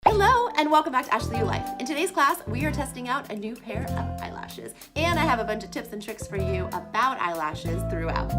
Hello and welcome back to Ashley U Life. In today's class, we are testing out a new pair of eyelashes, and I have a bunch of tips and tricks for you about eyelashes throughout.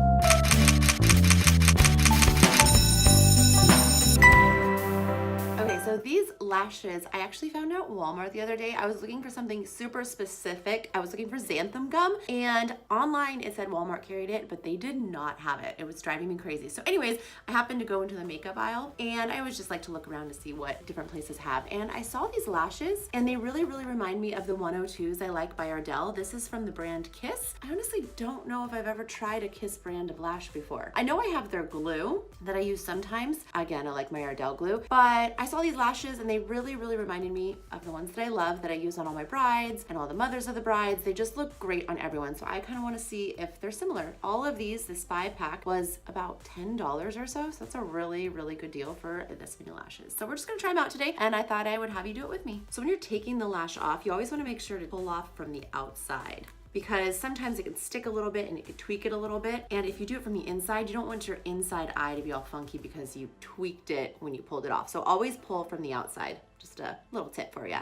Okay, so these lashes, I actually found out at Walmart the other day. I was looking for something super specific. I was looking for xanthan gum, and online it said Walmart carried it, but they did not have it. It was driving me crazy. So anyways, I happened to go into the makeup aisle, and I always just like to look around to see what different places have. And I saw these lashes, and they really remind me of the 102s I like by Ardell. This is from the brand Kiss. I honestly don't know if I've ever tried a Kiss brand of lash before. I know I have their glue that I use sometimes. Again, I like my Ardell glue, but I saw these lashes and they really reminded me of the ones that I love, that I use on all my brides and all the mothers of the brides. They just look great on everyone. So I kind of want to see if they're similar. All of these, this 5-pack was about $10 or so. So that's a really good deal for this many lashes. So we're just gonna try them out today, and I thought I would have you do it with me. So when you're taking the lash off, you always want to make sure to pull off from the outside, because sometimes it can stick a little bit and it can tweak it a little bit. And if you do it from the inside, you don't want your inside eye to be all funky because you tweaked it when you pulled it off. So always pull from the outside. Just a little tip for you.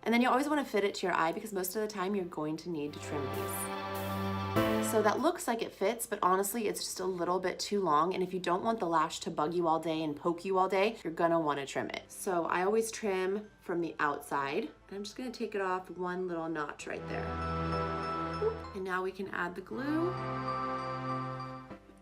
And then you always want to fit it to your eye, because most of the time you're going to need to trim these. So that looks like it fits, but honestly, it's just a little bit too long. And if you don't want the lash to bug you all day and poke you all day, you're gonna want to trim it. So I always trim from the outside, and I'm just gonna take it off one little notch right there. And now we can add the glue.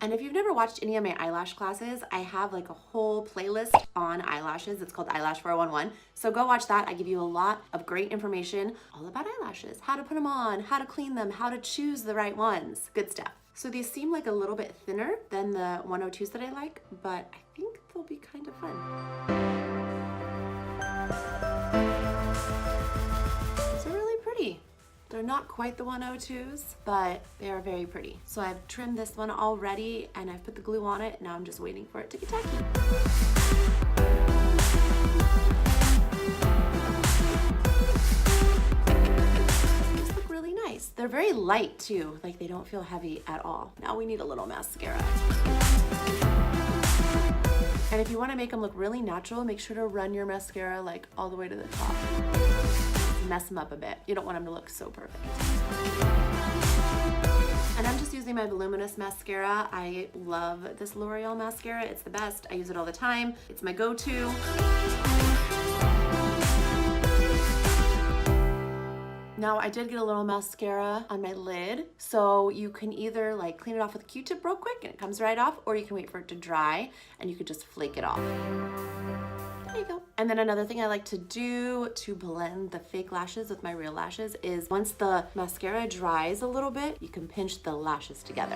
And if you've never watched any of my eyelash classes, I have like a whole playlist on eyelashes. It's called Eyelash 411. So go watch that. I give you a lot of great information all about eyelashes, how to put them on, how to clean them, how to choose the right ones. Good stuff. So these seem like a little bit thinner than the 102s that I like, but I think they'll be kind of fun. These are really pretty. They're not quite the 102s, but they are very pretty. So I've trimmed this one already, and I've put the glue on it. Now I'm just waiting for it to get tacky. These look really nice. They're very light too. Like, they don't feel heavy at all. Now we need a little mascara. And if you want to make them look really natural, make sure to run your mascara like all the way to the top. Mess them up a bit. You don't want them to look so perfect. And I'm just using my voluminous mascara. I love this L'Oreal mascara. It's the best. I use it all the time. It's my go-to. Now I did get a little mascara on my lid, so you can either like clean it off with a Q-tip real quick and it comes right off, or you can wait for it to dry and you could just flake it off. There you go. And then another thing I like to do to blend the fake lashes with my real lashes is, once the mascara dries a little bit, you can pinch the lashes together.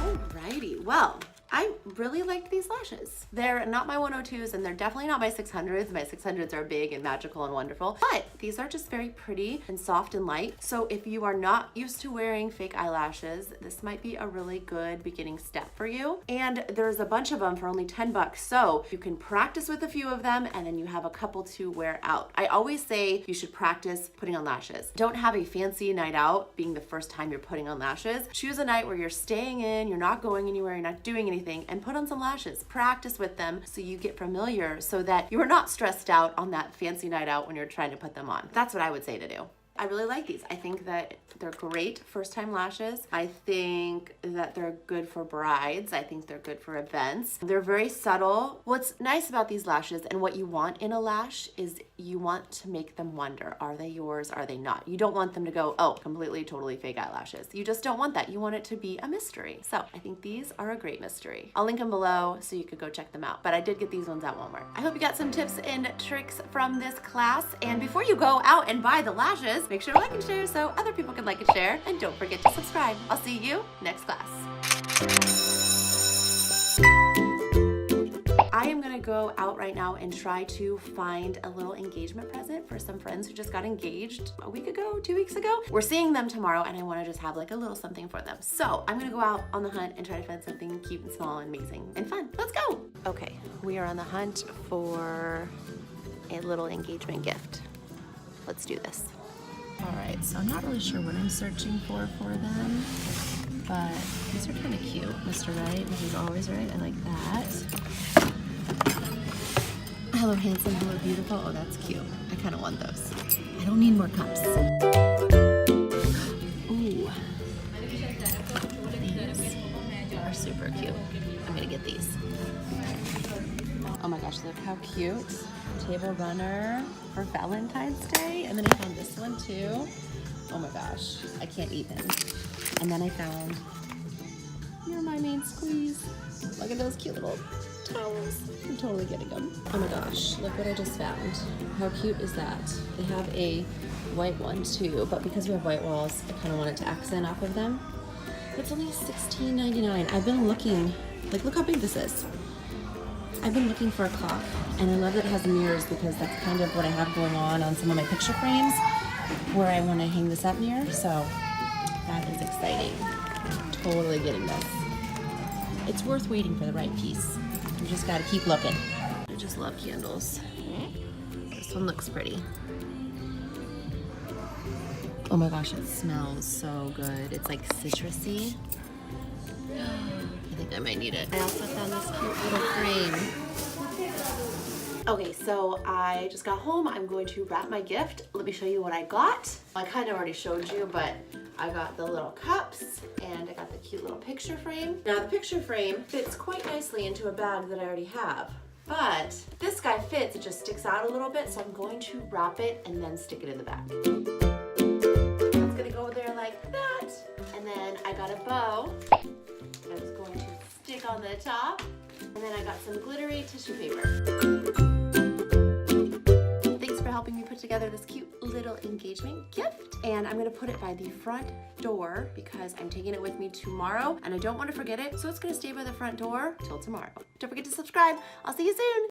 Alrighty, well, I really like these lashes. They're not my 102s, and they're definitely not my 600s. My 600s are big and magical and wonderful, but these are just very pretty and soft and light. So if you are not used to wearing fake eyelashes, this might be a really good beginning step for you. And there's a bunch of them for only 10 bucks. So you can practice with a few of them, and then you have a couple to wear out. I always say you should practice putting on lashes. Don't have a fancy night out being the first time you're putting on lashes. Choose a night where you're staying in, you're not going anywhere, you're not doing anything, and put on some lashes. Practice with them so you get familiar, so that you are not stressed out on that fancy night out when you're trying to put them on. That's what I would say to do. I really like these. I think that they're great first-time lashes. I think that they're good for brides. I think they're good for events. They're very subtle. What's nice about these lashes, and what you want in a lash, is you want to make them wonder, are they yours, are they not? You don't want them to go, oh, completely, totally fake eyelashes. You just don't want that. You want it to be a mystery. So I think these are a great mystery. I'll link them below so you could go check them out. But I did get these ones at Walmart. I hope you got some tips and tricks from this class. And before you go out and buy the lashes, make sure to like and share so other people can like and share. And don't forget to subscribe. I'll see you next class. I am gonna go out right now and try to find a little engagement present for some friends who just got engaged a week ago, 2 weeks ago. We're seeing them tomorrow, and I wanna just have like a little something for them. So I'm gonna go out on the hunt and try to find something cute and small and amazing and fun. Let's go. Okay, we are on the hunt for a little engagement gift. Let's do this. All right, so I'm not really sure what I'm searching for them, but these are kind of cute. Mr. Right, Mrs. Always Right, I like that. hello handsome, hello beautiful. Oh, that's cute. I kind of want those. I don't need more cups. Ooh. These are super cute. I'm gonna get these. Oh my gosh, look how cute. Table runner for Valentine's Day. And then I found this one too. Oh my gosh, I can't eat them. And then I found, you're my main squeeze. Look at those cute little towels. I'm totally getting them. Oh my gosh, look what I just found. How cute is that? They have a white one too, but because we have white walls, I kind of wanted to accent off of them. It's only $16.99. I've been looking, like look how big this is. I've been looking for a clock, and I love that it has mirrors because that's kind of what I have going on some of my picture frames where I want to hang this up near, so that is exciting. I'm totally getting this. It's worth waiting for the right piece. You just gotta keep looking. I just love candles. This one looks pretty. Oh my gosh, it smells so good. It's like citrusy. I think I might need it. I also found this cute little frame. Okay, so I just got home. I'm going to wrap my gift. Let me show you what I got. I kind of already showed you, but I got the little cups and I got the cute little picture frame. Now the picture frame fits quite nicely into a bag that I already have, but this guy fits, it just sticks out a little bit, so I'm going to wrap it and then stick it in the bag. It's gonna go there like that. And then I got a bow that I was going to stick on the top. And then I got some glittery tissue paper. Thanks for helping me put together this cute little engagement gift. And I'm gonna put it by the front door because I'm taking it with me tomorrow and I don't want to forget it. So it's gonna stay by the front door till tomorrow. Don't forget to subscribe. I'll see you soon.